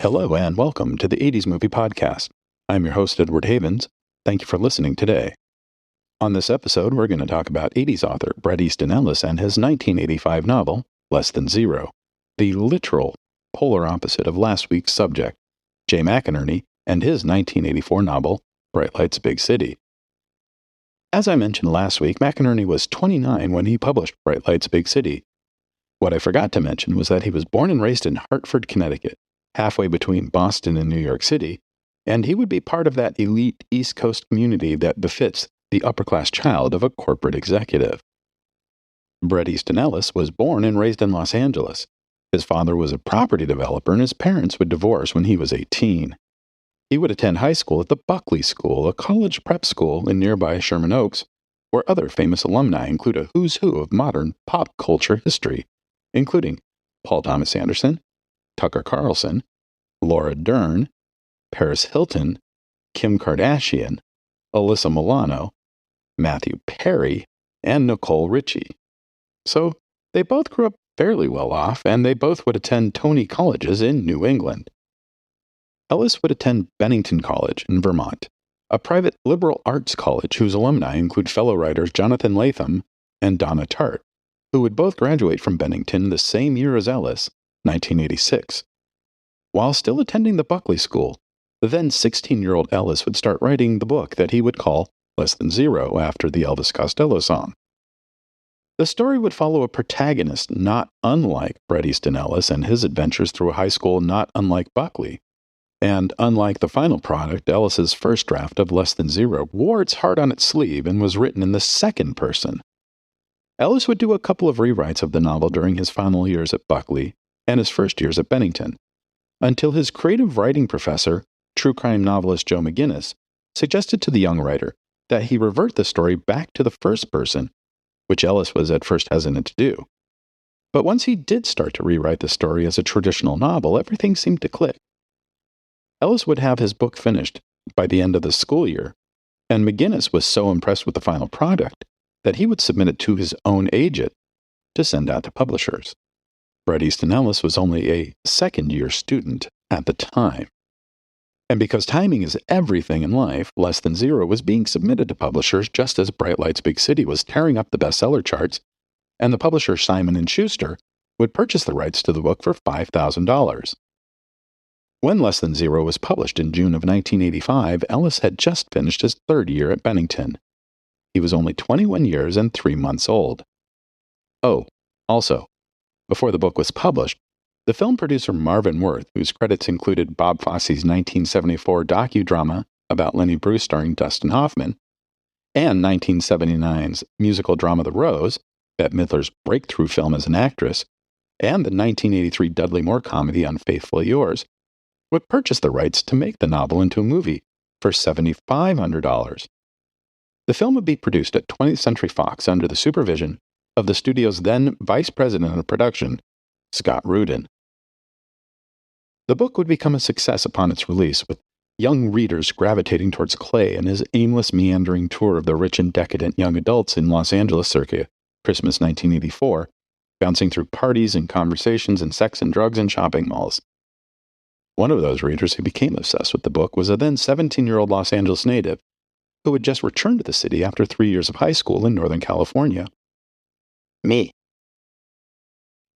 Hello and welcome to the 80s Movie Podcast. I'm your host, Edward Havens. Thank you for listening today. On this episode, we're going to talk about 80s author Bret Easton Ellis and his 1985 novel, Less Than Zero, the literal polar opposite of last week's subject, Jay McInerney, and his 1984 novel, Bright Lights, Big City. As I mentioned last week, McInerney was 29 when he published Bright Lights, Big City. What I forgot to mention was that he was born and raised in Hartford, Connecticut, halfway between Boston and New York City, and he would be part of that elite East Coast community that befits the upper-class child of a corporate executive. Bret Easton Ellis was born and raised in Los Angeles. His father was a property developer, and his parents would divorce when he was 18. He would attend high school at the Buckley School, a college prep school in nearby Sherman Oaks, where other famous alumni include a who's who of modern pop culture history, including Paul Thomas Anderson, Tucker Carlson, Laura Dern, Paris Hilton, Kim Kardashian, Alyssa Milano, Matthew Perry, and Nicole Richie. So they both grew up fairly well off, and they both would attend Downey colleges in New England. Ellis would attend Bennington College in Vermont, a private liberal arts college whose alumni include fellow writers Jonathan Latham and Donna Tartt, who would both graduate from Bennington the same year as Ellis, 1986. While still attending the Buckley School, the then 16-year-old Ellis would start writing the book that he would call Less Than Zero after the Elvis Costello song. The story would follow a protagonist not unlike Bret Easton Ellis and his adventures through a high school not unlike Buckley. And unlike the final product, Ellis's first draft of Less Than Zero wore its heart on its sleeve and was written in the second person. Ellis would do a couple of rewrites of the novel during his final years at Buckley and his first years at Bennington, until his creative writing professor, true crime novelist Joe McGinnis, suggested to the young writer that he revert the story back to the first person, which Ellis was at first hesitant to do. But once he did start to rewrite the story as a traditional novel, everything seemed to click. Ellis would have his book finished by the end of the school year, and McGinnis was so impressed with the final product that he would submit it to his own agent to send out to publishers. Bret Easton Ellis was only a second-year student at the time. And because timing is everything in life, Less Than Zero was being submitted to publishers just as Bright Lights, Big City was tearing up the bestseller charts, and the publisher Simon & Schuster would purchase the rights to the book for $5,000. When Less Than Zero was published in June of 1985, Ellis had just finished his third year at Bennington. He was only 21 years and 3 months old. Oh, also, before the book was published, the film producer Marvin Worth, whose credits included Bob Fosse's 1974 docudrama about Lenny Bruce starring Dustin Hoffman, and 1979's musical drama The Rose, Bette Midler's breakthrough film as an actress, and the 1983 Dudley Moore comedy Unfaithfully Yours, would purchase the rights to make the novel into a movie for $7,500. The film would be produced at 20th Century Fox under the supervision of the studio's then vice president of production, Scott Rudin. The book would become a success upon its release, with young readers gravitating towards Clay and his aimless meandering tour of the rich and decadent young adults in Los Angeles circa Christmas 1984, bouncing through parties and conversations and sex and drugs and shopping malls. One of those readers who became obsessed with the book was a then 17-year-old Los Angeles native who had just returned to the city after 3 years of high school in Northern California. Me.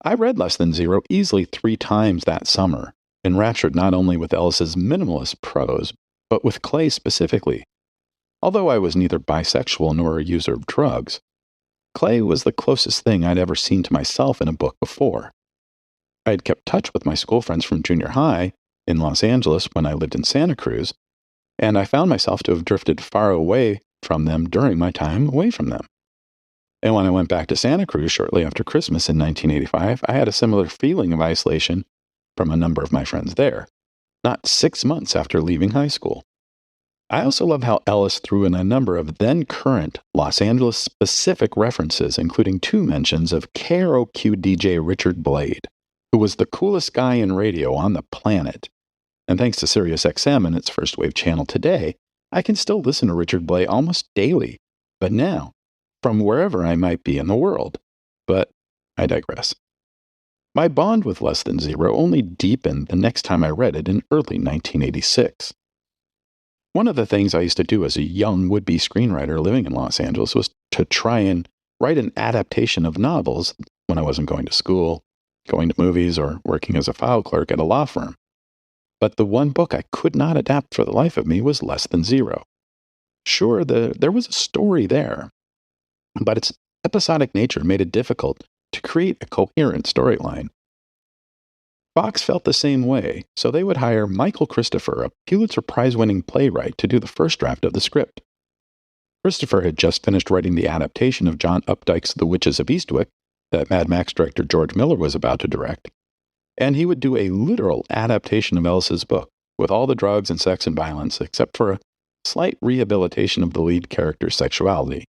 I read Less Than Zero easily 3 times that summer, enraptured not only with Ellis's minimalist prose, but with Clay specifically. Although I was neither bisexual nor a user of drugs, Clay was the closest thing I'd ever seen to myself in a book before. I had kept touch with my school friends from junior high in Los Angeles when I lived in Santa Cruz, and I found myself to have drifted far away from them during my time away from them. And when I went back to Santa Cruz shortly after Christmas in 1985, I had a similar feeling of isolation from a number of my friends there, not 6 months after leaving high school. I also love how Ellis threw in a number of then-current Los Angeles-specific references, including 2 mentions of KROQ DJ Richard Blade, who was the coolest guy in radio on the planet. And thanks to SiriusXM and its first wave channel today, I can still listen to Richard Blade almost daily, but now, from wherever I might be in the world. But I digress. My bond with Less Than Zero only deepened the next time I read it in early 1986. One of the things I used to do as a young would-be screenwriter living in Los Angeles was to try and write an adaptation of novels when I wasn't going to school, going to movies, or working as a file clerk at a law firm. But the one book I could not adapt for the life of me was Less Than Zero. Sure, there was a story there, but its episodic nature made it difficult to create a coherent storyline. Fox felt the same way, so they would hire Michael Christopher, a Pulitzer Prize-winning playwright, to do the first draft of the script. Christopher had just finished writing the adaptation of John Updike's The Witches of Eastwick that Mad Max director George Miller was about to direct, and he would do a literal adaptation of Ellis's book, with all the drugs and sex and violence, except for a slight rehabilitation of the lead character's sexuality.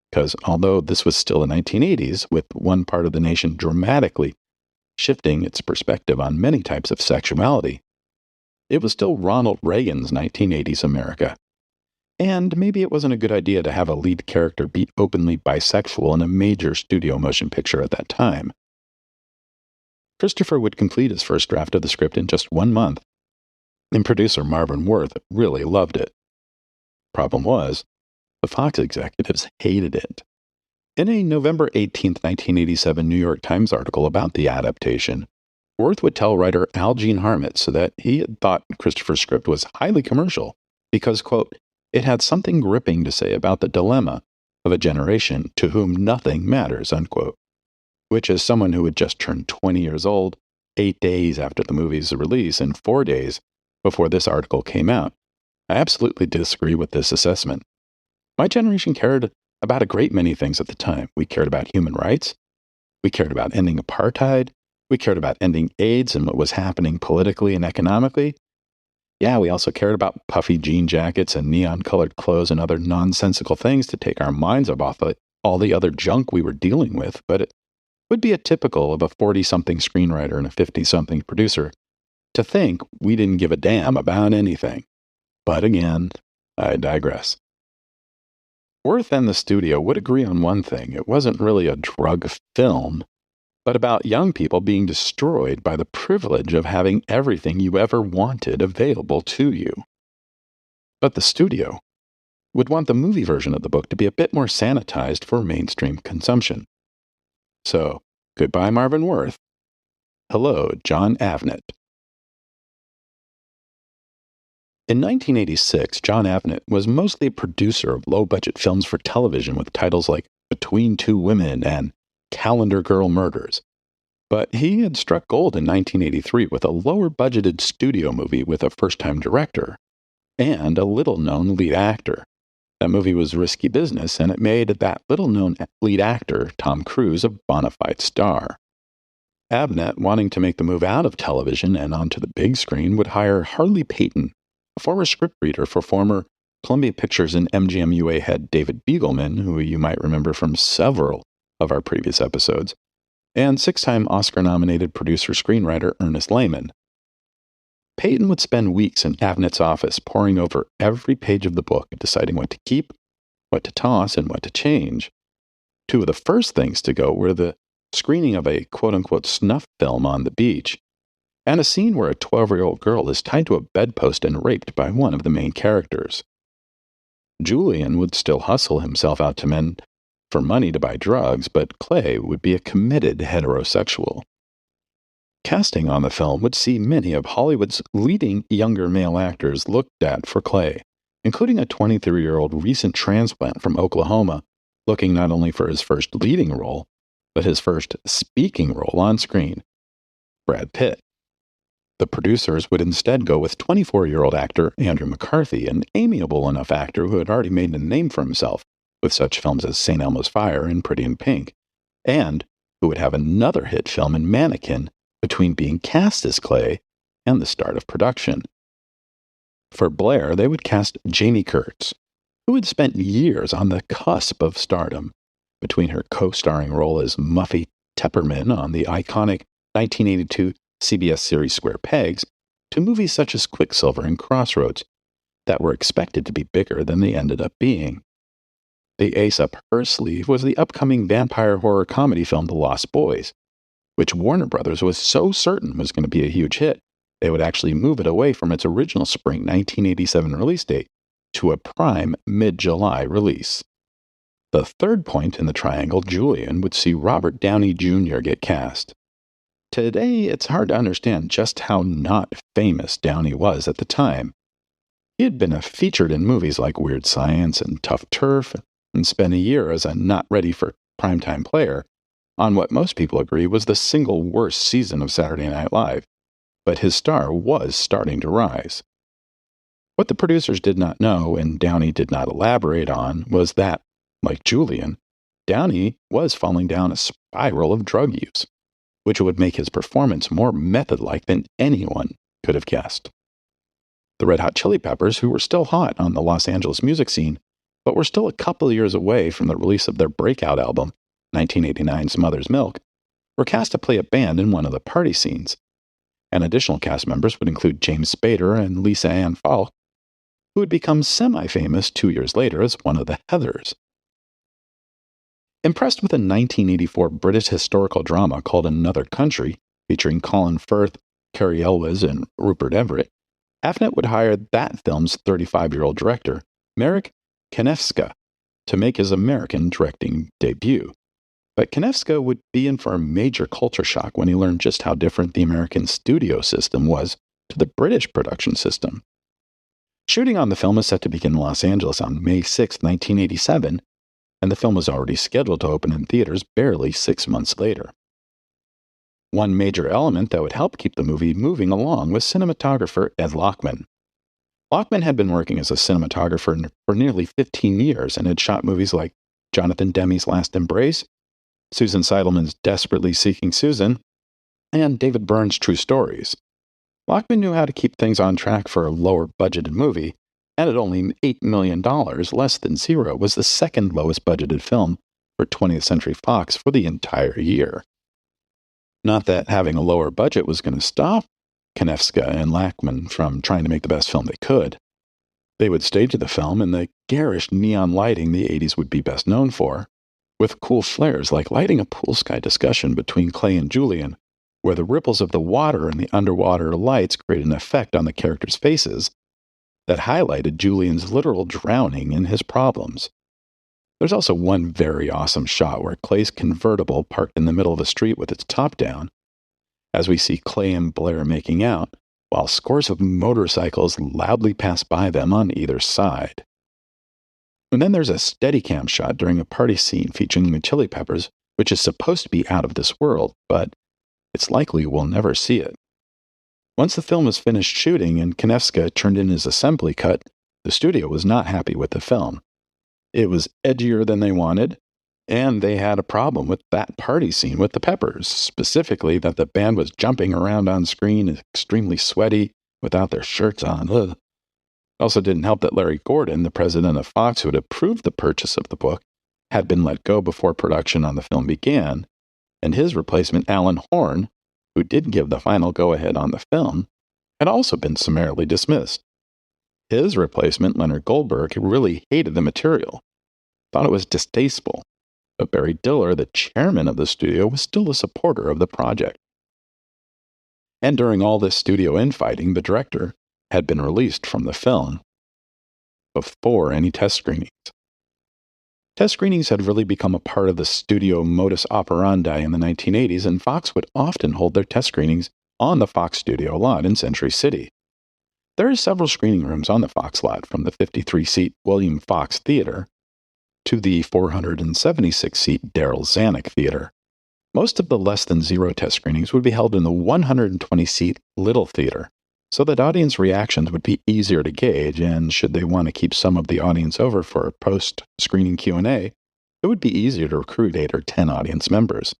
Because although this was still the 1980s, with one part of the nation dramatically shifting its perspective on many types of sexuality, it was still Ronald Reagan's 1980s America. And maybe it wasn't a good idea to have a lead character be openly bisexual in a major studio motion picture at that time. Christopher would complete his first draft of the script in just 1 month, and producer Marvin Worth really loved it. Problem was, the Fox executives hated it. In a November 18, 1987 New York Times article about the adaptation, Worth would tell writer Al Jean Harmitz that he had thought Christopher's script was highly commercial because, quote, it had something gripping to say about the dilemma of a generation to whom nothing matters, unquote. Which, as someone who had just turned 20 years old, 8 days after the movie's release and 4 days before this article came out, I absolutely disagree with this assessment. My generation cared about a great many things at the time. We cared about human rights. We cared about ending apartheid. We cared about ending AIDS and what was happening politically and economically. Yeah, we also cared about puffy jean jackets and neon-colored clothes and other nonsensical things to take our minds off all the other junk we were dealing with, but it would be typical of a 40-something screenwriter and a 50-something producer to think we didn't give a damn about anything. But again, I digress. Worth and the studio would agree on one thing. It wasn't really a drug film, but about young people being destroyed by the privilege of having everything you ever wanted available to you. But the studio would want the movie version of the book to be a bit more sanitized for mainstream consumption. So, goodbye Marvin Worth. Hello, John Avnet. In 1986, John Avnet was mostly a producer of low-budget films for television with titles like Between Two Women and Calendar Girl Murders. But he had struck gold in 1983 with a lower-budgeted studio movie with a first-time director and a little-known lead actor. That movie was Risky Business, and it made that little-known lead actor, Tom Cruise, a bona fide star. Avnet, wanting to make the move out of television and onto the big screen, would hire Harley Peyton, a former scriptreader for former Columbia Pictures and MGM-UA head David Beagleman, who you might remember from several of our previous episodes, and 6-time Oscar-nominated producer-screenwriter Ernest Lehman. Peyton would spend weeks in Avnet's office poring over every page of the book, deciding what to keep, what to toss, and what to change. Two of the first things to go were the screening of a quote-unquote snuff film on the beach, and a scene where a 12-year-old girl is tied to a bedpost and raped by one of the main characters. Julian would still hustle himself out to men for money to buy drugs, but Clay would be a committed heterosexual. Casting on the film would see many of Hollywood's leading younger male actors looked at for Clay, including a 23-year-old recent transplant from Oklahoma, looking not only for his first leading role, but his first speaking role on screen, Brad Pitt. The producers would instead go with 24-year-old actor Andrew McCarthy, an amiable enough actor who had already made a name for himself with such films as St. Elmo's Fire and Pretty in Pink, and who would have another hit film in Mannequin between being cast as Clay and the start of production. For Blair, they would cast Jamie Kurtz, who had spent years on the cusp of stardom, between her co-starring role as Muffy Tepperman on the iconic 1982 CBS series Square Pegs, to movies such as Quicksilver and Crossroads, that were expected to be bigger than they ended up being. The ace up her sleeve was the upcoming vampire horror comedy film The Lost Boys, which Warner Brothers was so certain was going to be a huge hit, they would actually move it away from its original spring 1987 release date to a prime mid-July release. The third point in the triangle, Julian, would see Robert Downey Jr. get cast. Today, it's hard to understand just how not famous Downey was at the time. He had been featured in movies like Weird Science and Tough Turf, and spent a year as a not-ready-for-primetime player on what most people agree was the single worst season of Saturday Night Live. But his star was starting to rise. What the producers did not know, and Downey did not elaborate on, was that, like Julian, Downey was falling down a spiral of drug use, which would make his performance more method-like than anyone could have guessed. The Red Hot Chili Peppers, who were still hot on the Los Angeles music scene, but were still a couple of years away from the release of their breakout album, 1989's Mother's Milk, were cast to play a band in one of the party scenes. And additional cast members would include James Spader and Lisa Ann Falk, who would become semi-famous 2 years later as one of the Heathers. Impressed with a 1984 British historical drama called Another Country, featuring Colin Firth, Cary Elwes, and Rupert Everett, Avnet would hire that film's 35-year-old director, Marek Kanefska, to make his American directing debut. But Kanefska would be in for a major culture shock when he learned just how different the American studio system was to the British production system. Shooting on the film is set to begin in Los Angeles on May 6, 1987, and the film was already scheduled to open in theaters barely 6 months later. One major element that would help keep the movie moving along was cinematographer Ed Lachman. Lachman had been working as a cinematographer for nearly 15 years and had shot movies like Jonathan Demme's Last Embrace, Susan Seidelman's Desperately Seeking Susan, and David Byrne's True Stories. Lachman knew how to keep things on track for a lower-budgeted movie, and at only $8 million, less than zero, was the second lowest-budgeted film for 20th Century Fox for the entire year. Not that having a lower budget was going to stop Kanefska and Lachman from trying to make the best film they could. They would stage the film in the garish neon lighting the 80s would be best known for, with cool flares like lighting a pool sky discussion between Clay and Julian, where the ripples of the water and the underwater lights created an effect on the characters' faces that highlighted Julian's literal drowning in his problems. There's also one very awesome shot where Clay's convertible parked in the middle of the street with its top down, as we see Clay and Blair making out, while scores of motorcycles loudly pass by them on either side. And then there's a Steadicam shot during a party scene featuring the Chili Peppers, which is supposed to be out of this world, but it's likely we'll never see it. Once the film was finished shooting and Kanefska turned in his assembly cut, the studio was not happy with the film. It was edgier than they wanted, and they had a problem with that party scene with the Peppers, specifically that the band was jumping around on screen extremely sweaty without their shirts on. Ugh. It also didn't help that Larry Gordon, the president of Fox who had approved the purchase of the book, had been let go before production on the film began, and his replacement, Alan Horn, who did give the final go-ahead on the film, had also been summarily dismissed. His replacement, Leonard Goldberg, really hated the material, thought it was distasteful, but Barry Diller, the chairman of the studio, was still a supporter of the project. And during all this studio infighting, the director had been released from the film before any test screenings. Test screenings had really become a part of the studio modus operandi in the 1980s, and Fox would often hold their test screenings on the Fox studio lot in Century City. There are several screening rooms on the Fox lot, from the 53-seat William Fox Theater to the 476-seat Darrell Zanuck Theater. Most of the less than zero test screenings would be held in the 120-seat Little Theater, so that audience reactions would be easier to gauge, and should they want to keep some of the audience over for a post-screening Q&A, it would be easier to recruit 8 or 10 audience members.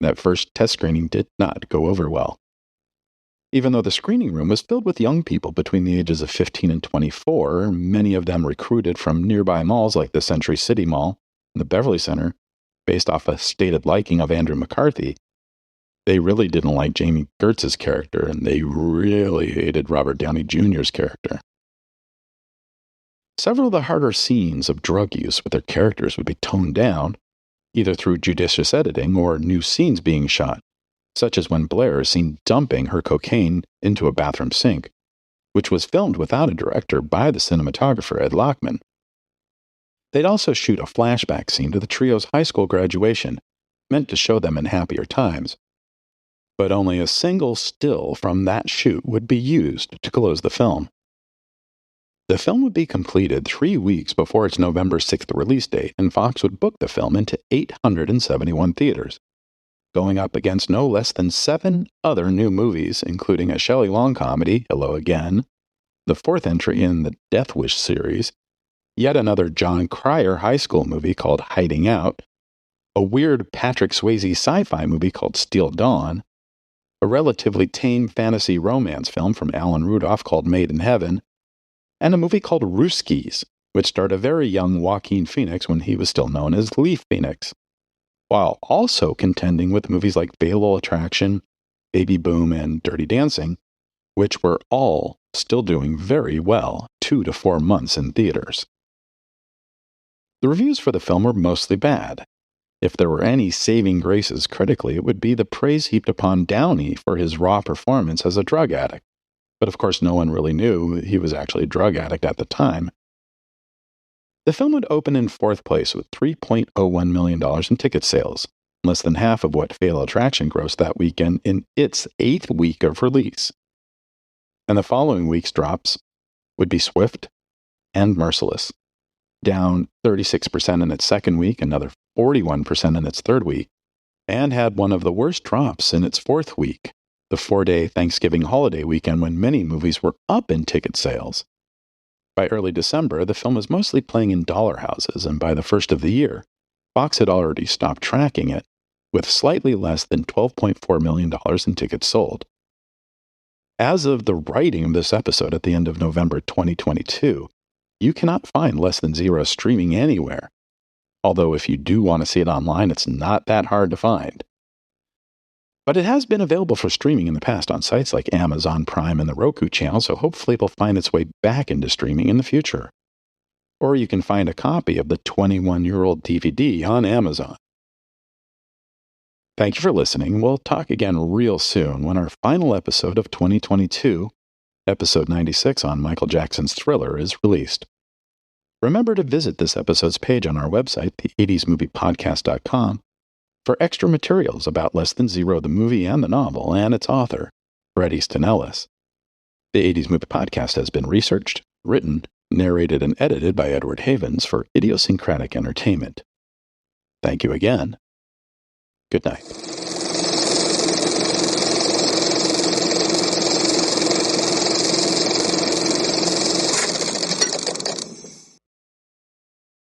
That first test screening did not go over well. Even though the screening room was filled with young people between the ages of 15 and 24, many of them recruited from nearby malls like the Century City Mall and the Beverly Center, based off a stated liking of Andrew McCarthy, they really didn't like Jamie Gertz's character, and they really hated Robert Downey Jr.'s character. Several of the harder scenes of drug use with their characters would be toned down, either through judicious editing or new scenes being shot, such as when Blair is seen dumping her cocaine into a bathroom sink, which was filmed without a director by the cinematographer Ed Lachman. They'd also shoot a flashback scene to the trio's high school graduation, meant to show them in happier times. But only a single still from that shoot would be used to close the film. The film would be completed 3 weeks before its November 6th release date, and Fox would book the film into 871 theaters, going up against no less than 7 other new movies, including a Shelley Long comedy, Hello Again, the 4th entry in the Death Wish series, yet another John Cryer high school movie called Hiding Out, a weird Patrick Swayze sci-fi movie called Steel Dawn, a relatively tame fantasy romance film from Alan Rudolph called Made in Heaven, and a movie called Ruskies, which starred a very young Joaquin Phoenix when he was still known as Leaf Phoenix, while also contending with movies like Fatal Attraction, Baby Boom, and Dirty Dancing, which were all still doing very well 2 to 4 months in theaters. The reviews for the film were mostly bad. If there were any saving graces critically, it would be the praise heaped upon Downey for his raw performance as a drug addict. But of course, no one really knew he was actually a drug addict at the time. The film would open in 4th place with $3.01 million in ticket sales, less than half of what Fatal Attraction grossed that weekend in its 8th week of release. And the following week's drops would be Swift and Merciless, down 36% in its 2nd week, another 41% in its 3rd week, and had one of the worst drops in its 4th week, the 4-day Thanksgiving holiday weekend when many movies were up in ticket sales. By early December, the film was mostly playing in dollar houses, and by the first of the year, Fox had already stopped tracking it, with slightly less than $12.4 million in tickets sold. As of the writing of this episode at the end of November 2022, you cannot find Less Than Zero streaming anywhere, although if you do want to see it online, it's not that hard to find. But it has been available for streaming in the past on sites like Amazon Prime and the Roku channel, so hopefully it'll find its way back into streaming in the future. Or you can find a copy of the 21-year-old DVD on Amazon. Thank you for listening. We'll talk again real soon when our final episode of 2022, episode 96 on Michael Jackson's Thriller, is released. Remember to visit this episode's page on our website, the80smoviepodcast.com, for extra materials about Less Than Zero, the movie and the novel, and its author, Bret Easton Ellis. The 80s Movie Podcast has been researched, written, narrated, and edited by Edward Havens for Idiosyncratic Entertainment. Thank you again. Good night.